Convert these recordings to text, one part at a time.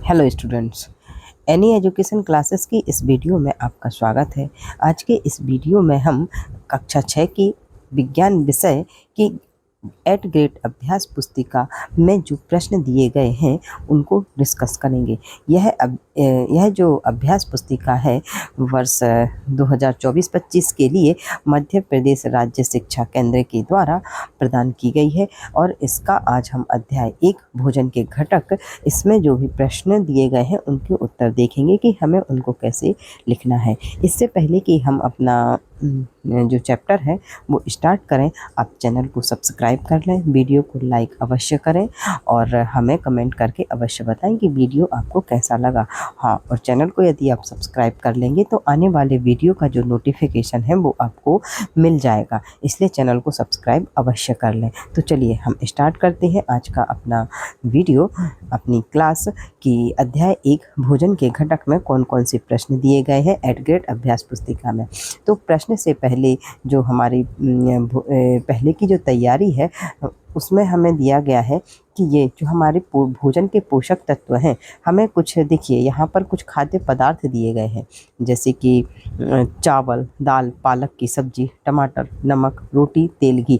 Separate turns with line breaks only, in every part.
Hello students, any education classes की इस video में आपका स्वागत है। आज के इस वीडियो में हम कक्षा 6 की विज्ञान विषय की 8 ग्रेड अभ्यास पुस्तिका में जो प्रश्न दिए गए हैं उनको डिस्कस करेंगे। यह जो अभ्यास पुस्तिका है वर्ष 2024-25 के लिए मध्य प्रदेश राज्य शिक्षा केंद्र के द्वारा प्रदान की गई है और इसका आज हम अध्याय 1 भोजन के घटक, इसमें जो भी प्रश्न दिए गए हैं उनके उत्तर देखेंगे कि हमें उनको कैसे लिखना है। इससे पहले कि हम अपना जो चैप्टर है वो स्टार्ट करें, आप चैनल को सब्सक्राइब कर लें, वीडियो को लाइक अवश्य करें और हमें कमेंट करके अवश्य बताएं कि वीडियो आपको कैसा लगा। हाँ, और चैनल को यदि आप सब्सक्राइब कर लेंगे तो आने वाले वीडियो का जो नोटिफिकेशन है वो आपको मिल जाएगा, इसलिए चैनल को सब्सक्राइब अवश्य कर लें। तो चलिए हम स्टार्ट करते हैं आज का अपना वीडियो। अपनी क्लास की अध्याय 1 भोजन के घटक में कौन कौन से प्रश्न दिए गए हैं 8 ग्रेड अभ्यास पुस्तिका में। तो प्रश्न से पहले जो हमारी पहले की जो तैयारी है उसमें हमें दिया गया है कि ये जो हमारे भोजन के पोषक तत्व हैं, हमें कुछ देखिए यहाँ पर कुछ खाद्य पदार्थ दिए गए हैं, जैसे कि चावल, दाल, पालक की सब्जी, टमाटर, नमक, रोटी, तेल, घी।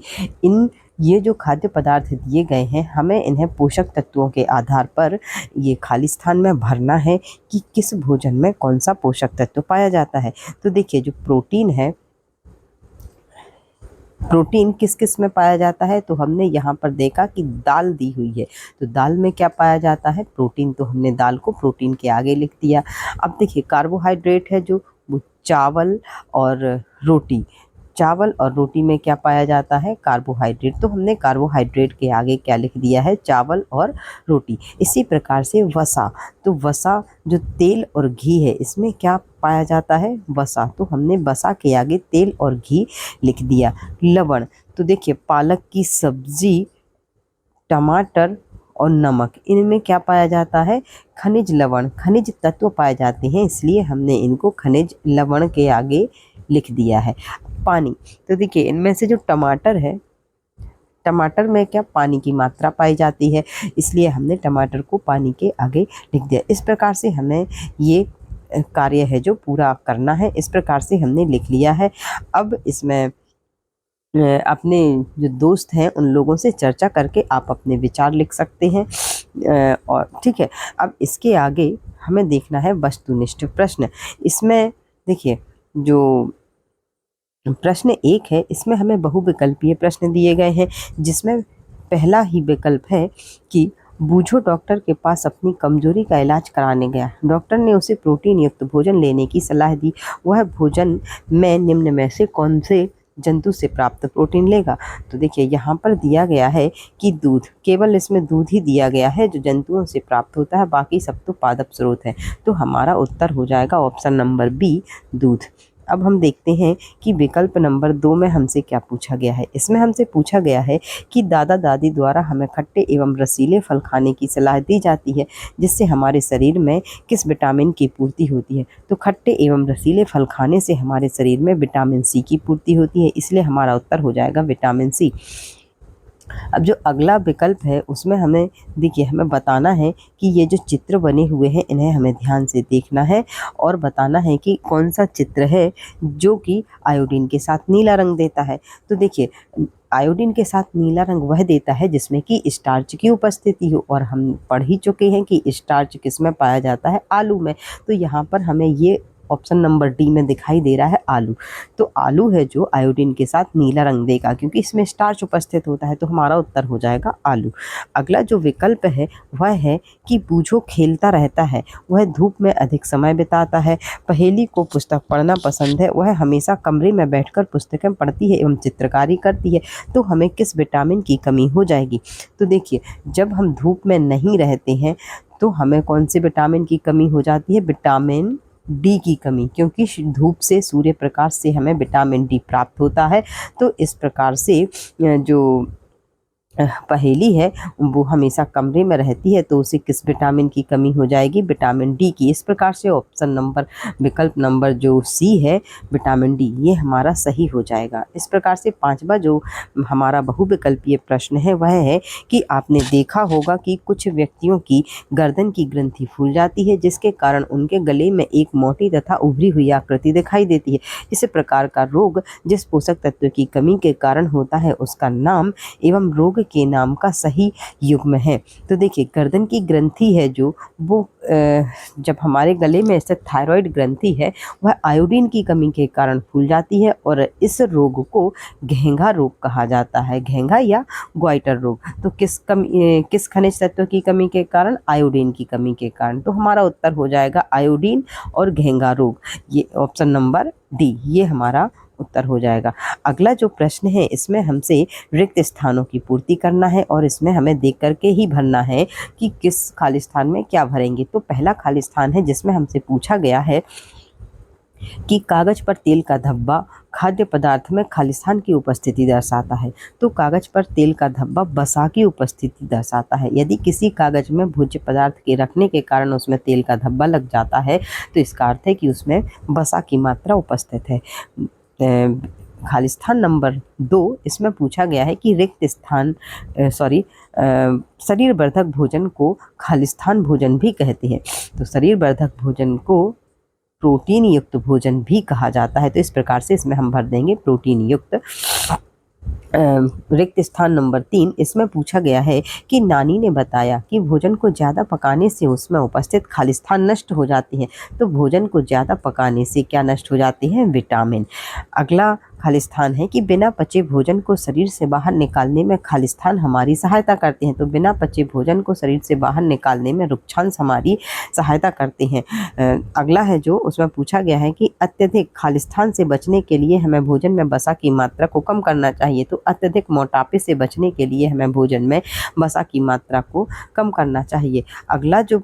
ये जो खाद्य पदार्थ दिए गए हैं, हमें इन्हें पोषक तत्वों के आधार पर ये खाली स्थान में भरना है कि किस भोजन में कौन सा पोषक तत्व पाया जाता है। तो देखिए जो प्रोटीन है, प्रोटीन किस किस में पाया जाता है, तो हमने यहाँ पर देखा कि दाल दी हुई है, तो दाल में क्या पाया जाता है, प्रोटीन। तो हमने दाल को प्रोटीन के आगे लिख दिया। अब देखिए कार्बोहाइड्रेट है जो वो चावल और रोटी, चावल और रोटी में क्या पाया जाता है, कार्बोहाइड्रेट। तो हमने कार्बोहाइड्रेट के आगे क्या लिख दिया है, चावल और रोटी। इसी प्रकार से वसा, तो वसा जो तेल और घी है, इसमें क्या पाया जाता है, वसा। तो हमने वसा के आगे तेल और घी लिख दिया। लवण, तो देखिए पालक की सब्जी, टमाटर और नमक, इनमें क्या पाया जाता है, खनिज लवण, खनिज तत्व पाए जाते हैं, इसलिए हमने इनको खनिज लवण के आगे लिख दिया है। पानी, तो देखिए इनमें से जो टमाटर है, टमाटर में क्या पानी की मात्रा पाई जाती है, इसलिए हमने टमाटर को पानी के आगे लिख दिया। इस प्रकार से हमें ये कार्य है जो पूरा करना है, इस प्रकार से हमने लिख लिया है। अब इसमें अपने जो दोस्त हैं उन लोगों से चर्चा करके आप अपने विचार लिख सकते हैं और ठीक है। अब इसके आगे हमें देखना है वस्तुनिष्ठ प्रश्न। इसमें देखिए जो प्रश्न 1 है, इसमें हमें बहुविकल्पीय प्रश्न दिए गए हैं, जिसमें पहला ही विकल्प है कि बूझो डॉक्टर के पास अपनी कमजोरी का इलाज कराने गया। डॉक्टर ने उसे प्रोटीन युक्त भोजन लेने की सलाह दी। वह भोजन में निम्न में से कौन से जंतु से प्राप्त प्रोटीन लेगा। तो देखिए यहाँ पर दिया गया है कि दूध, केवल इसमें दूध ही दिया गया है जो जंतुओं से प्राप्त होता है, बाकी सब तो पादप स्रोत है। तो हमारा उत्तर हो जाएगा ऑप्शन नंबर बी, दूध। अब हम देखते हैं कि विकल्प नंबर 2 में हमसे क्या पूछा गया है। इसमें हमसे पूछा गया है कि दादा दादी द्वारा हमें खट्टे एवं रसीले फल खाने की सलाह दी जाती है, जिससे हमारे शरीर में किस विटामिन की पूर्ति होती है। तो खट्टे एवं रसीले फल खाने से हमारे शरीर में विटामिन सी की पूर्ति होती है, इसलिए हमारा उत्तर हो जाएगा विटामिन सी। अब जो अगला विकल्प है उसमें हमें देखिए हमें बताना है कि ये जो चित्र बने हुए हैं इन्हें हमें ध्यान से देखना है और बताना है कि कौन सा चित्र है जो कि आयोडीन के साथ नीला रंग देता है। तो देखिए आयोडीन के साथ नीला रंग वह देता है जिसमें कि स्टार्च की उपस्थिति हो, और हम पढ़ ही चुके हैं कि स्टार्च किस में पाया जाता है, आलू में। तो यहाँ पर हमें ये ऑप्शन नंबर डी में दिखाई दे रहा है आलू। तो आलू है जो आयोडीन के साथ नीला रंग देगा क्योंकि इसमें स्टार्च उपस्थित होता है, तो हमारा उत्तर हो जाएगा आलू। अगला जो विकल्प है वह है कि बूझो खेलता रहता है, वह धूप में अधिक समय बिताता है, पहेली को पुस्तक पढ़ना पसंद है, वह हमेशा कमरे में बैठकर पुस्तकें पढ़ती है एवं चित्रकारी करती है। तो हमें किस विटामिन की कमी हो जाएगी। तो देखिए जब हम धूप में नहीं रहते हैं तो हमें कौन से विटामिन की कमी हो जाती है, विटामिन डी की कमी, क्योंकि धूप से, सूर्य प्रकाश से हमें विटामिन डी प्राप्त होता है। तो इस प्रकार से जो पहेली है वो हमेशा कमरे में रहती है तो उसे किस विटामिन की कमी हो जाएगी? विटामिन डी की। इस प्रकार से ऑप्शन नंबर विकल्प नंबर जो सी है विटामिन डी, ये हमारा सही हो जाएगा। इस प्रकार से पांचवा जो हमारा बहुविकल्पीय प्रश्न है वह है कि आपने देखा होगा कि कुछ व्यक्तियों की गर्दन की ग्रंथि फूल जाती है जिसके कारण उनके गले में एक मोटी तथा उभरी हुई आकृति दिखाई देती है। इस प्रकार का रोग जिस पोषक तत्व की कमी के कारण होता है उसका नाम एवं रोग के नाम का सही युग्म है। तो देखिए गर्दन की ग्रंथि है जो वो जब हमारे गले में स्थित थायराइड ग्रंथि है वह आयोडीन की कमी के कारण फूल जाती है और इस रोग को घेंघा रोग कहा जाता है, घेंघा या ग्वाइटर रोग। तो किस खनिज तत्व की कमी के कारण? आयोडीन की कमी के कारण। तो हमारा उत्तर हो जाएगा आयोडीन और घेंघा रोग, ये ऑप्शन नंबर डी, ये हमारा उत्तर हो जाएगा। अगला जो प्रश्न है इसमें हमसे रिक्त स्थानों की पूर्ति करना है और इसमें हमें देख करके ही भरना है कि किस खाली स्थान में क्या भरेंगे। तो पहला खाली स्थान है जिसमें हमसे पूछा गया है कि कागज पर तेल का धब्बा खाद्य पदार्थ में खालिस्तान की उपस्थिति दर्शाता है। तो कागज पर तेल का धब्बा वसा की उपस्थिति दर्शाता है। यदि किसी कागज में भोज्य पदार्थ के रखने के कारण उसमें तेल का धब्बा लग जाता है तो इसका अर्थ है कि उसमें वसा की मात्रा उपस्थित है। खालिस्तान नंबर 2 इसमें पूछा गया है कि रिक्त स्थान शरीर वर्धक भोजन को खालिस्तान भोजन भी कहते हैं। तो शरीर वर्धक भोजन को प्रोटीन युक्त भोजन भी कहा जाता है। तो इस प्रकार से इसमें हम भर देंगे प्रोटीन युक्त। रिक्त स्थान नंबर 3 इसमें पूछा गया है कि नानी ने बताया कि भोजन को ज़्यादा पकाने से उसमें उपस्थित खालिस्तान नष्ट हो जाती है। तो भोजन को ज़्यादा पकाने से क्या नष्ट हो जाती है? विटामिन। अगला खालिस्तान है कि बिना पचे भोजन को शरीर से बाहर निकालने में खालिस्तान हमारी सहायता करते हैं। तो बिना पचे भोजन को शरीर से बाहर निकालने में रुक्षांश हमारी सहायता करते हैं। अगला है जो उसमें पूछा गया है कि अत्यधिक खालिस्तान से बचने के लिए हमें भोजन में वसा की मात्रा को कम करना चाहिए। तो अत्यधिक मोटापे से बचने के लिए हमें भोजन में वसा की मात्रा को कम करना चाहिए। अगला जो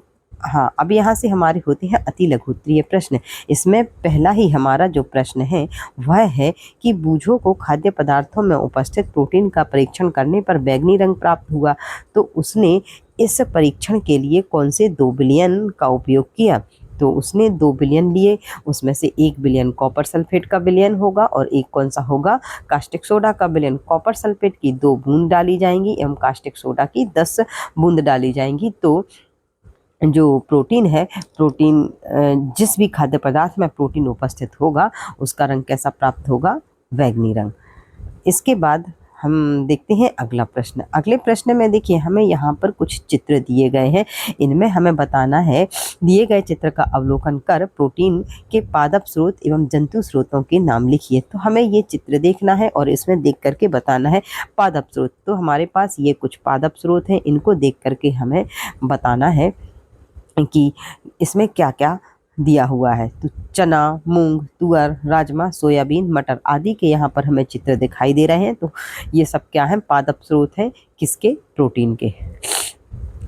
अब यहाँ से हमारे होते हैं अति लघुत्तरीय प्रश्न। इसमें पहला ही हमारा जो प्रश्न है वह है कि बूझों को खाद्य पदार्थों में उपस्थित प्रोटीन का परीक्षण करने पर बैंगनी रंग प्राप्त हुआ। तो उसने इस परीक्षण के लिए कौन से 2 बिलियन का उपयोग किया? तो उसने 2 बिलियन लिए, उसमें से 1 बिलियन कॉपर सल्फेट का बिलियन होगा और एक कौन सा होगा? कास्टिक सोडा का बिलियन। कॉपर सल्फेट की 2 बूंद डाली जाएंगी एवं कास्टिक सोडा की 10 बूंद डाली जाएंगी। तो जो प्रोटीन है, प्रोटीन जिस भी खाद्य पदार्थ में प्रोटीन उपस्थित होगा उसका रंग कैसा प्राप्त होगा? बैंगनी रंग। इसके बाद हम देखते हैं अगला प्रश्न। अगले प्रश्न में देखिए हमें यहाँ पर कुछ चित्र दिए गए हैं। इनमें हमें बताना है दिए गए चित्र का अवलोकन कर प्रोटीन के पादप स्रोत एवं जंतु स्रोतों के नाम लिखिए। तो हमें ये चित्र देखना है और इसमें देख करके बताना है पादप स्रोत। तो हमारे पास ये कुछ पादप स्रोत हैं, इनको देख करके हमें बताना है कि इसमें क्या क्या दिया हुआ है। तो चना, मूंग, तुअर, राजमा, सोयाबीन, मटर आदि के यहाँ पर हमें चित्र दिखाई दे रहे हैं। तो ये सब क्या है? पादप स्रोत हैं। किसके? प्रोटीन के।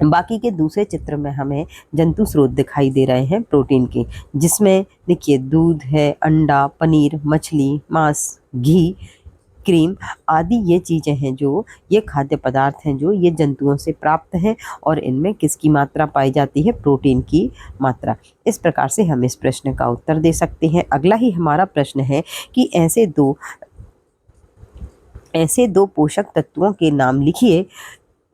बाकी के दूसरे चित्र में हमें जंतु स्रोत दिखाई दे रहे हैं प्रोटीन के, जिसमें देखिए दूध है, अंडा, पनीर, मछली, मांस, घी, क्रीम आदि ये चीज़ें हैं जो ये खाद्य पदार्थ हैं जो ये जंतुओं से प्राप्त हैं और इनमें किसकी मात्रा पाई जाती है? प्रोटीन की मात्रा। इस प्रकार से हम इस प्रश्न का उत्तर दे सकते हैं। अगला ही हमारा प्रश्न है कि ऐसे दो पोषक तत्वों के नाम लिखिए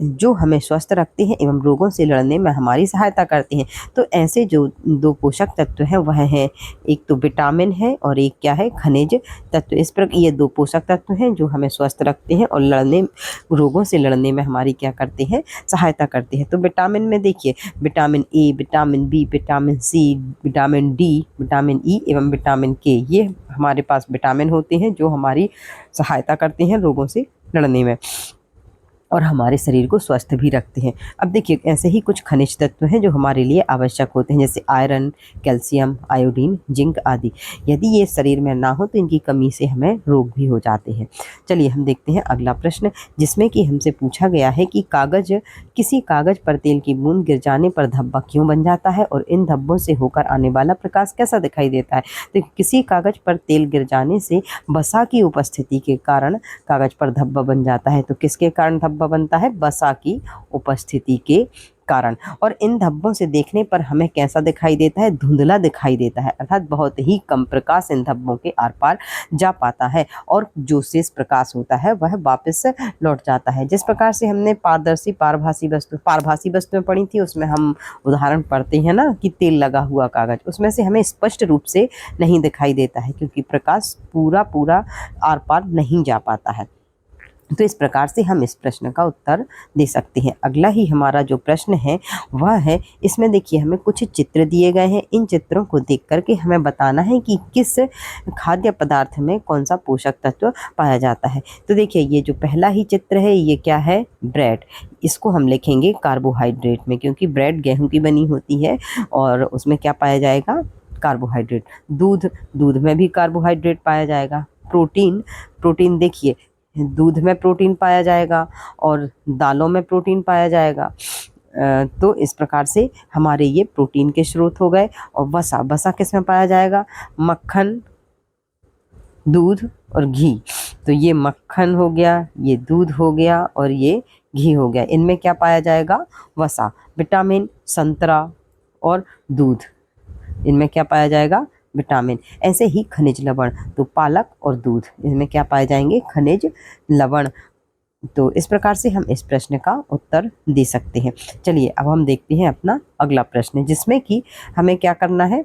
जो हमें स्वस्थ रखते हैं एवं रोगों से लड़ने में हमारी सहायता करते हैं। तो ऐसे जो 2 पोषक तत्व हैं वह हैं, एक तो विटामिन है और एक क्या है? खनिज तत्व। इस प्रकार ये 2 पोषक तत्व हैं जो हमें स्वस्थ रखते हैं और रोगों से लड़ने में हमारी क्या करते हैं? सहायता करते हैं। तो विटामिन में देखिए vitamin A, vitamin B, vitamin C, vitamin D, vitamin E एवं विटामिन के, ये हमारे पास विटामिन होते हैं जो हमारी सहायता करते हैं रोगों से लड़ने में और हमारे शरीर को स्वस्थ भी रखते हैं। अब देखिए ऐसे ही कुछ खनिज तत्व हैं जो हमारे लिए आवश्यक होते हैं, जैसे आयरन, कैल्शियम, आयोडीन, जिंक आदि। यदि ये शरीर में ना हो तो इनकी कमी से हमें रोग भी हो जाते हैं। चलिए हम देखते हैं अगला प्रश्न, जिसमें कि हमसे पूछा गया है कि किसी कागज पर तेल की बूंद गिर जाने पर धब्बा क्यों बन जाता है और इन धब्बों से होकर आने वाला प्रकाश कैसा दिखाई देता है। तो किसी कागज पर तेल गिर जाने से वसा की उपस्थिति के कारण कागज पर धब्बा बन जाता है। तो किसके कारण धब्बा धब्बा बनता है? वसा की उपस्थिति के कारण। और इन धब्बों से देखने पर हमें कैसा दिखाई देता है? धुंधला दिखाई देता है, अर्थात बहुत ही कम प्रकाश इन धब्बों के आर पार जा पाता है और जो शेष प्रकाश होता है वह वापस लौट जाता है। जिस प्रकार से हमने पारदर्शी पारभासी वस्तुएं पढ़ी थी, उसमें हम उदाहरण पढ़ते हैं ना कि तेल लगा हुआ कागज, उसमें से हमें स्पष्ट रूप से नहीं दिखाई देता है क्योंकि प्रकाश पूरा आर पार नहीं जा पाता है। तो इस प्रकार से हम इस प्रश्न का उत्तर दे सकते हैं। अगला ही हमारा जो प्रश्न है वह है, इसमें देखिए हमें कुछ चित्र दिए गए हैं। इन चित्रों को देख करके हमें बताना है कि किस खाद्य पदार्थ में कौन सा पोषक तत्व पाया जाता है। तो देखिए ये जो पहला ही चित्र है ये क्या है? ब्रेड। इसको हम लिखेंगे कार्बोहाइड्रेट में, क्योंकि ब्रेड गेहूं की बनी होती है और उसमें क्या पाया जाएगा? कार्बोहाइड्रेट। दूध में भी कार्बोहाइड्रेट पाया जाएगा। प्रोटीन देखिए दूध में प्रोटीन पाया जाएगा और दालों में प्रोटीन पाया जाएगा। तो इस प्रकार से हमारे ये प्रोटीन के स्रोत हो गए। और वसा किस में पाया जाएगा? मक्खन, दूध और घी। तो ये मक्खन हो गया, ये दूध हो गया और ये घी हो गया। इनमें क्या पाया जाएगा? वसा। विटामिन, संतरा और दूध, इनमें क्या पाया जाएगा? विटामिन। ऐसे ही खनिज लवण, तो पालक और दूध, इनमें क्या पाए जाएंगे? खनिज लवण। तो इस प्रकार से हम इस प्रश्न का उत्तर दे सकते हैं। चलिए अब हम देखते हैं अपना अगला प्रश्न, जिसमें कि हमें क्या करना है?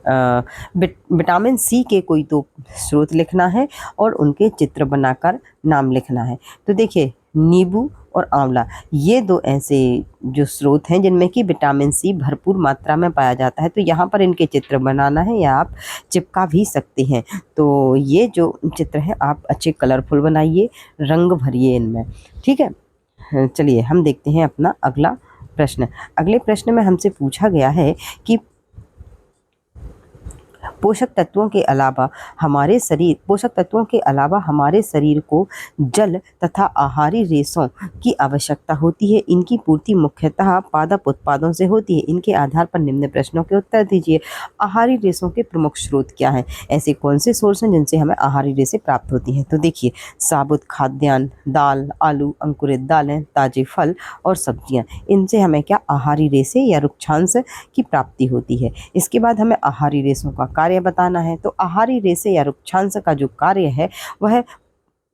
विटामिन सी के कोई तो स्रोत लिखना है और उनके चित्र बनाकर नाम लिखना है। तो देखिए नींबू और आंवला, ये दो ऐसे जो स्रोत हैं जिनमें कि विटामिन सी भरपूर मात्रा में पाया जाता है। तो यहाँ पर इनके चित्र बनाना है या आप चिपका भी सकते हैं। तो ये जो चित्र है आप अच्छे कलरफुल बनाइए, रंग भरिए इनमें, ठीक है। चलिए हम देखते हैं अपना अगला प्रश्न। अगले प्रश्न में हमसे पूछा गया है कि पोषक तत्वों के अलावा हमारे शरीर को जल तथा आहारी रेशों की आवश्यकता होती है। इनकी पूर्ति मुख्यतः पादप उत्पादों से होती है। इनके आधार पर निम्न प्रश्नों के उत्तर दीजिए। आहारी रेशों के प्रमुख स्रोत क्या हैं? ऐसे कौन से सोर्स हैं जिनसे हमें आहारी रेशें प्राप्त होती हैं? तो देखिए साबुत खाद्यान्न, दाल, आलू, अंकुरित दालें, ताजे फल और सब्जियां, इनसे हमें क्या आहारी रेशें या रुक्षांश की प्राप्ति होती है। इसके बाद हमें आहारी रेशों का कार्य बताना है। तो आहारी रेशे या रुक्षांश का जो कार्य है वह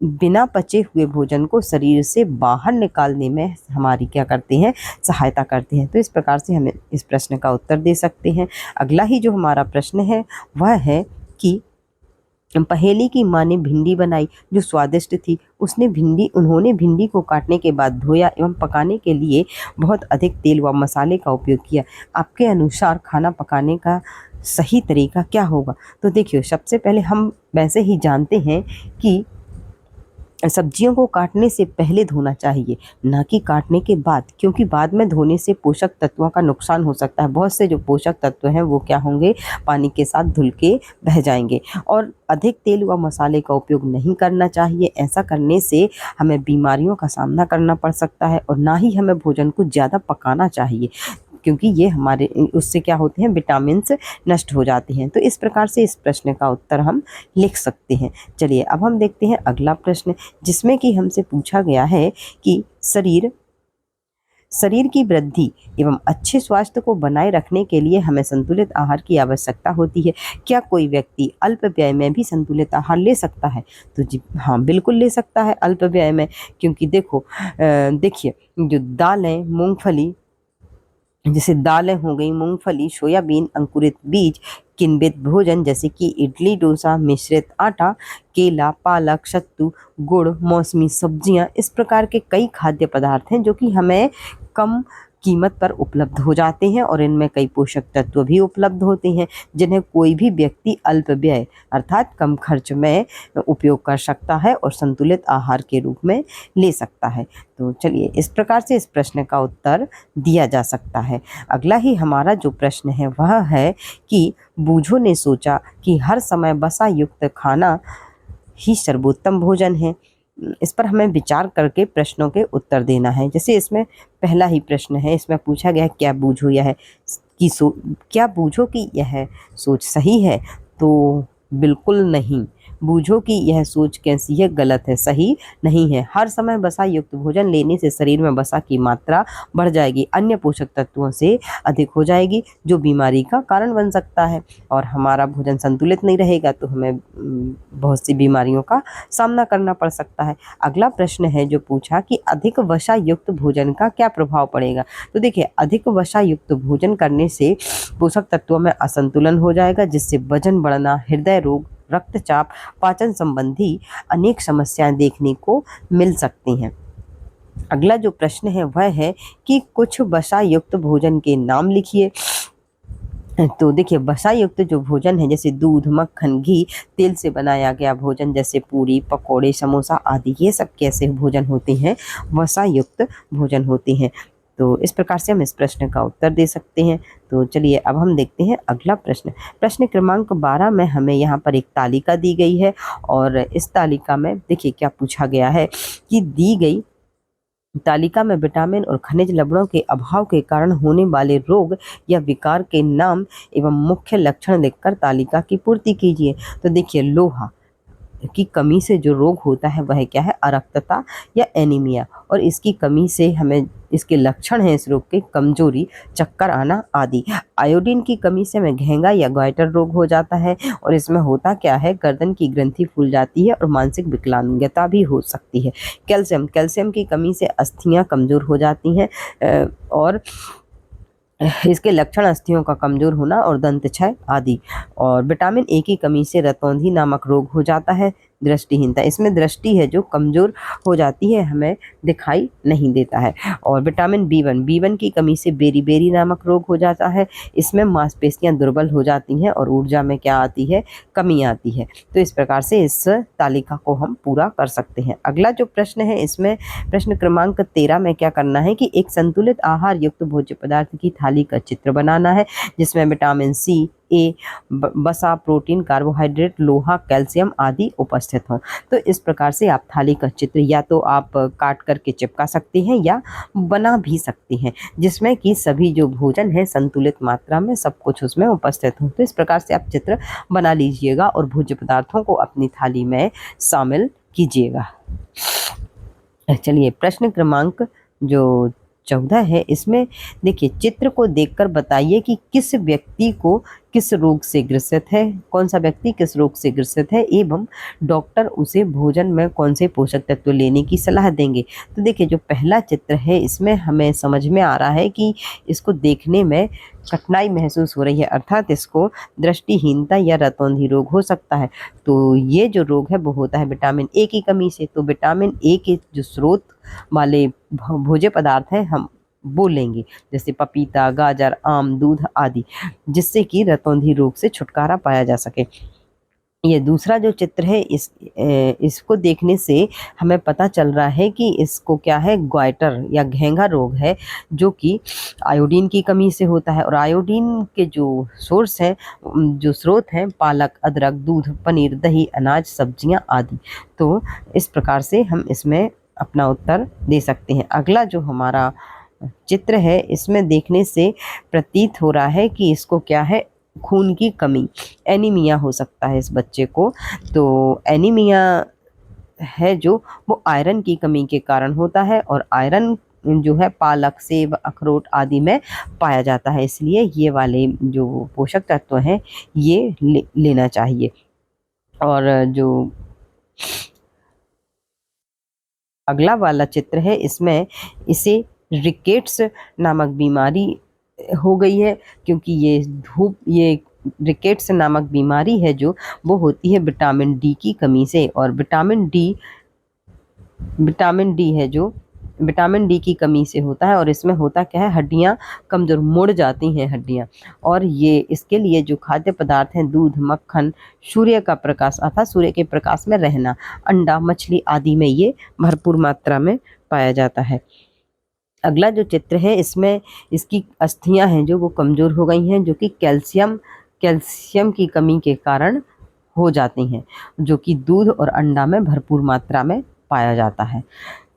बिना पचे हुए भोजन को शरीर से बाहर निकालने में हमारी क्या करते हैं? सहायता करते हैं। तो इस प्रकार से हमें इस प्रश्न का उत्तर दे सकते हैं। अगला ही जो हमारा प्रश्न है वह है कि पहेली की माँ ने भिंडी बनाई जो स्वादिष्ट थी। उन्होंने भिंडी को काटने के बाद धोया एवं पकाने के लिए बहुत अधिक तेल व मसाले का उपयोग किया। आपके अनुसार खाना पकाने का सही तरीका क्या होगा? तो देखिए सबसे पहले हम वैसे ही जानते हैं कि सब्जियों को काटने से पहले धोना चाहिए, ना कि काटने के बाद, क्योंकि बाद में धोने से पोषक तत्वों का नुकसान हो सकता है। बहुत से जो पोषक तत्व हैं वो क्या होंगे? पानी के साथ धुल के बह जाएंगे। और अधिक तेल व मसाले का उपयोग नहीं करना चाहिए। ऐसा करने से हमें बीमारियों का सामना करना पड़ सकता है और ना ही हमें भोजन को ज़्यादा पकाना चाहिए, क्योंकि ये हमारे उससे क्या होते हैं? विटामिन्स नष्ट हो जाते हैं। तो इस प्रकार से इस प्रश्न का उत्तर हम लिख सकते हैं। चलिए अब हम देखते हैं अगला प्रश्न, जिसमें कि हमसे पूछा गया है कि शरीर की वृद्धि एवं अच्छे स्वास्थ्य को बनाए रखने के लिए हमें संतुलित आहार की आवश्यकता होती है। क्या कोई व्यक्ति अल्प व्यय में भी संतुलित आहार ले सकता है? तो जी हाँ, बिल्कुल ले सकता है अल्प व्यय में, क्योंकि देखिए जो दालें, मूंगफली, जैसे दालें हो गई, मूंगफली, सोयाबीन, अंकुरित बीज, किण्वित भोजन जैसे कि इडली, डोसा, मिश्रित आटा, केला, पालक, सत्तू, गुड़, मौसमी सब्जियां, इस प्रकार के कई खाद्य पदार्थ हैं जो कि हमें कम कीमत पर उपलब्ध हो जाते हैं और इनमें कई पोषक तत्व भी उपलब्ध होते हैं जिन्हें कोई भी व्यक्ति अल्प व्यय अर्थात कम खर्च में उपयोग कर सकता है और संतुलित आहार के रूप में ले सकता है। तो चलिए इस प्रकार से इस प्रश्न का उत्तर दिया जा सकता है। अगला ही हमारा जो प्रश्न है वह है कि बूझों ने सोचा कि हर समय वसा युक्त खाना ही सर्वोत्तम भोजन है। इस पर हमें विचार करके प्रश्नों के उत्तर देना है। जैसे इसमें पहला ही प्रश्न है, इसमें पूछा गया है क्या बूझो कि यह सोच सही है? तो बिल्कुल नहीं, बूझो कि यह सोच कैसी है, गलत है, सही नहीं है। हर समय वसा युक्त भोजन लेने से शरीर में वसा की मात्रा बढ़ जाएगी, अन्य पोषक तत्वों से अधिक हो जाएगी, जो बीमारी का कारण बन सकता है। और हमारा भोजन संतुलित नहीं रहेगा तो हमें बहुत सी बीमारियों का सामना करना पड़ सकता है। अगला प्रश्न है जो पूछा कि अधिक वसा युक्त भोजन का क्या प्रभाव पड़ेगा। तो देखिए, अधिक वसा युक्त भोजन करने से पोषक तत्वों में असंतुलन हो जाएगा, जिससे वजन बढ़ना, हृदय रोग, रक्तचाप, पाचन संबंधी अनेक समस्याएं देखने को मिल सकती हैं। अगला जो प्रश्न है वह है कि कुछ वसा युक्त भोजन के नाम लिखिए। तो देखिए, वसा युक्त जो भोजन है जैसे दूध, मक्खन, घी, तेल से बनाया गया भोजन जैसे पूरी, पकोड़े, समोसा आदि, ये सब कैसे भोजन होते हैं, वसा युक्त भोजन होते हैं। तो इस प्रकार से हम इस प्रश्न का उत्तर दे सकते हैं। तो चलिए अब हम देखते हैं अगला प्रश्न। प्रश्न क्रमांक 12 में हमें यहाँ पर एक तालिका दी गई है और इस तालिका में देखिए क्या पूछा गया है कि दी गई तालिका में विटामिन और खनिज लवणों के अभाव के कारण होने वाले रोग या विकार के नाम एवं मुख्य लक्षण लिखकर तालिका की पूर्ति कीजिए। तो देखिए, लोहा की कमी से जो रोग होता है वह क्या है, अरक्तता या एनीमिया, और इसकी कमी से हमें इसके लक्षण हैं इस रोग के कमजोरी, चक्कर आना आदि। आयोडीन की कमी से हमें घेंगा या गॉइटर रोग हो जाता है और इसमें होता क्या है, गर्दन की ग्रंथि फूल जाती है और मानसिक विकलांगता भी हो सकती है। कैल्शियम की कमी से अस्थियां कमजोर हो जाती हैं और इसके लक्षण अस्थियों का कमजोर होना और दंत क्षय आदि। और विटामिन ए की कमी से रतौंधी नामक रोग हो जाता है, दृष्टिहीनता, इसमें दृष्टि है जो कमजोर हो जाती है, हमें दिखाई नहीं देता है। और विटामिन बी वन की कमी से बेरी नामक रोग हो जाता है, इसमें मांसपेशियां दुर्बल हो जाती हैं और ऊर्जा में क्या आती है, कमी आती है। तो इस प्रकार से इस तालिका को हम पूरा कर सकते हैं। अगला जो प्रश्न है इसमें प्रश्न क्रमांक 13 में क्या करना है कि एक संतुलित आहार युक्त भोज्य पदार्थ की थाली का चित्र बनाना है, जिसमें विटामिन सी, ए, वसा, प्रोटीन, कार्बोहाइड्रेट, लोहा, कैल्शियम आदि उपस्थित हों। तो इस प्रकार से आप थाली का चित्र या तो आप काट करके चिपका सकते हैं या बना भी सकते हैं, जिसमें कि सभी जो भोजन है संतुलित मात्रा में सब कुछ उसमें उपस्थित हो। तो इस प्रकार से आप चित्र बना लीजिएगा और भोज्य पदार्थों को अपनी थाली में शामिल कीजिएगा। चलिए प्रश्न क्रमांक जो 14 है इसमें देखिए, चित्र को देखकर बताइए कि किस व्यक्ति को किस रोग से ग्रसित है, कौन सा व्यक्ति किस रोग से ग्रसित है एवं डॉक्टर उसे भोजन में कौन से पोषक तत्व लेने की सलाह देंगे। तो देखिए, जो पहला चित्र है इसमें हमें समझ में आ रहा है कि इसको देखने में कठिनाई महसूस हो रही है, अर्थात इसको दृष्टिहीनता या रतौंधी रोग हो सकता है। तो ये जो रोग है वो होता है विटामिन ए की कमी से। तो विटामिन ए के जो स्रोत वाले भोज्य पदार्थ हैं हम वो लेंगे, जैसे पपीता, गाजर, आम, दूध आदि, जिससे कि रतौंधी रोग से छुटकारा पाया जा सके। ये दूसरा जो चित्र है इसको देखने से हमें पता चल रहा है कि इसको क्या है, ग्वाइटर या घेंगा रोग है, जो कि आयोडीन की कमी से होता है। और आयोडीन के जो सोर्स हैं, जो स्रोत हैं, पालक, अदरक, दूध, पनीर, दही, अनाज, सब्जियां आदि। तो इस प्रकार से हम इसमें अपना उत्तर दे सकते हैं। अगला जो हमारा चित्र है इसमें देखने से प्रतीत हो रहा है कि इसको क्या है, खून की कमी, एनीमिया हो सकता है इस बच्चे को। तो एनीमिया है जो वो आयरन की कमी के कारण होता है और आयरन जो है पालक, सेब, अखरोट आदि में पाया जाता है, इसलिए ये वाले जो पोषक तत्व हैं ये लेना चाहिए। और जो अगला वाला चित्र है इसमें इसे रिकेट्स नामक बीमारी हो गई है, क्योंकि ये रिकेट्स नामक बीमारी है जो वो होती है विटामिन डी की कमी से। और विटामिन डी है जो विटामिन डी की कमी से होता है। और इसमें होता क्या है, हड्डियां कमजोर, मुड़ जाती हैं हड्डियां। और ये इसके लिए जो खाद्य पदार्थ हैं, दूध, मक्खन, सूर्य का प्रकाश अर्थात सूर्य के प्रकाश में रहना, अंडा, मछली आदि में ये भरपूर मात्रा में पाया जाता है। अगला जो चित्र है इसमें इसकी अस्थियां हैं जो वो कमजोर हो गई हैं, जो कि कैल्शियम की कमी के कारण हो जाती हैं, जो कि दूध और अंडा में भरपूर मात्रा में पाया जाता है।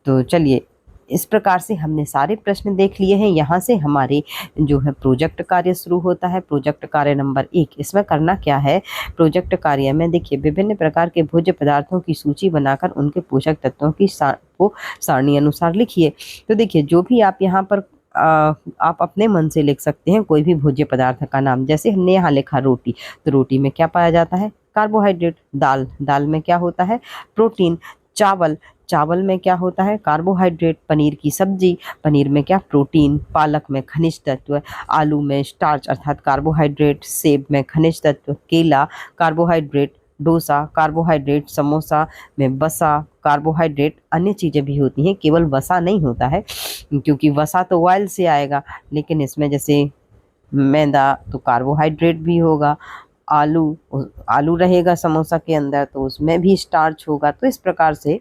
तो चलिए इस प्रकार से हमने सारे प्रश्न देख लिए हैं। यहाँ से हमारे जो है प्रोजेक्ट कार्य शुरू होता है। प्रोजेक्ट कार्य नंबर 1, इसमें करना क्या है, प्रोजेक्ट कार्य में देखिए विभिन्न प्रकार के भोज्य पदार्थों की सूची बनाकर उनके पोषक तत्वों की को सारणी अनुसार लिखिए। तो देखिए जो भी आप यहाँ पर आप अपने मन से लिख सकते हैं कोई भी भोज्य पदार्थ का नाम। जैसे हमने यहाँ लिखा रोटी, तो रोटी में क्या पाया जाता है, कार्बोहाइड्रेट। दाल, दाल में क्या होता है, प्रोटीन। चावल, चावल में क्या होता है, कार्बोहाइड्रेट। पनीर की सब्जी, पनीर में क्या, प्रोटीन। पालक में खनिज तत्व। आलू में स्टार्च अर्थात कार्बोहाइड्रेट। सेब में खनिज तत्व। केला कार्बोहाइड्रेट। डोसा कार्बोहाइड्रेट। समोसा में वसा कार्बोहाइड्रेट। अन्य चीज़ें भी होती हैं, केवल वसा नहीं होता है, क्योंकि वसा तो ऑयल से आएगा, लेकिन इसमें जैसे मैदा तो कार्बोहाइड्रेट भी होगा। आलू, आलू रहेगा समोसा के अंदर तो उसमें भी स्टार्च होगा। तो इस प्रकार से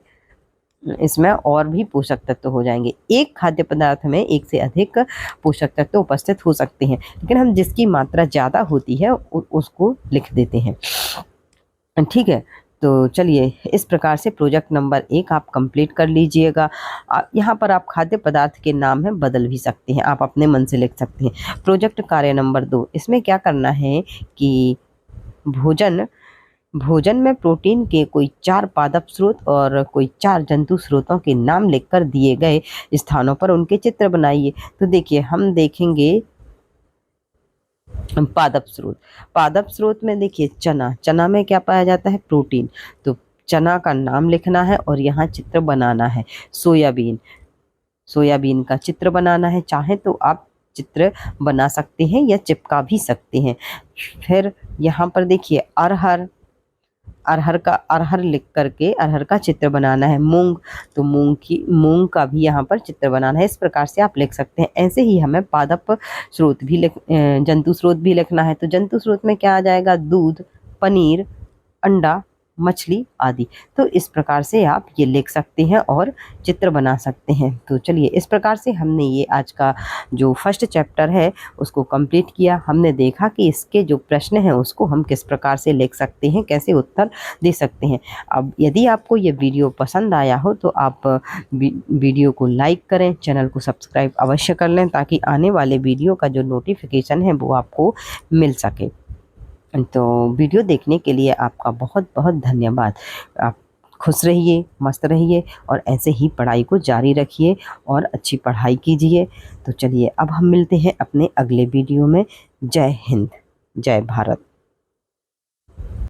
इसमें और भी पोषक तत्व हो जाएंगे। एक खाद्य पदार्थ में एक से अधिक पोषक तत्व उपस्थित हो सकते हैं, लेकिन हम जिसकी मात्रा ज़्यादा होती है उसको लिख देते हैं। ठीक है, तो चलिए इस प्रकार से प्रोजेक्ट नंबर 1 आप कंप्लीट कर लीजिएगा। यहाँ पर आप खाद्य पदार्थ के नाम है बदल भी सकते हैं, आप अपने मन से लिख सकते हैं। प्रोजेक्ट कार्य नंबर 2, इसमें क्या करना है कि भोजन में प्रोटीन के कोई 4 पादप स्रोत और कोई 4 जंतु स्रोतों के नाम लिखकर दिए गए स्थानों पर उनके चित्र बनाइए। तो देखिए हम देखेंगे पादप स्रोत। पादप स्रोत में देखिए चना, चना में क्या पाया जाता है, प्रोटीन। तो चना का नाम लिखना है और यहाँ चित्र बनाना है। सोयाबीन, सोयाबीन का चित्र बनाना है। चाहे तो आप चित्र बना सकते हैं या चिपका भी सकते हैं। फिर यहाँ पर देखिए अरहर, अरहर लिख करके अरहर का चित्र बनाना है। मूंग, तो मूंग का भी यहाँ पर चित्र बनाना है। इस प्रकार से आप लिख सकते हैं। ऐसे ही हमें पादप स्रोत भी जंतु स्रोत भी लिखना है। तो जंतु स्रोत में क्या आ जाएगा, दूध, पनीर, अंडा, मछली आदि। तो इस प्रकार से आप ये लिख सकते हैं और चित्र बना सकते हैं। तो चलिए इस प्रकार से हमने ये आज का जो फर्स्ट चैप्टर है उसको कंप्लीट किया। हमने देखा कि इसके जो प्रश्न हैं उसको हम किस प्रकार से लिख सकते हैं, कैसे उत्तर दे सकते हैं। अब यदि आपको ये वीडियो पसंद आया हो तो आप वीडियो को लाइक करें, चैनल को सब्सक्राइब अवश्य कर लें, ताकि आने वाले वीडियो का जो नोटिफिकेशन है वो आपको मिल सके। तो वीडियो देखने के लिए आपका बहुत बहुत धन्यवाद। आप खुश रहिए, मस्त रहिए और ऐसे ही पढ़ाई को जारी रखिए और अच्छी पढ़ाई कीजिए। तो चलिए अब हम मिलते हैं अपने अगले वीडियो में। जय हिंद, जय भारत।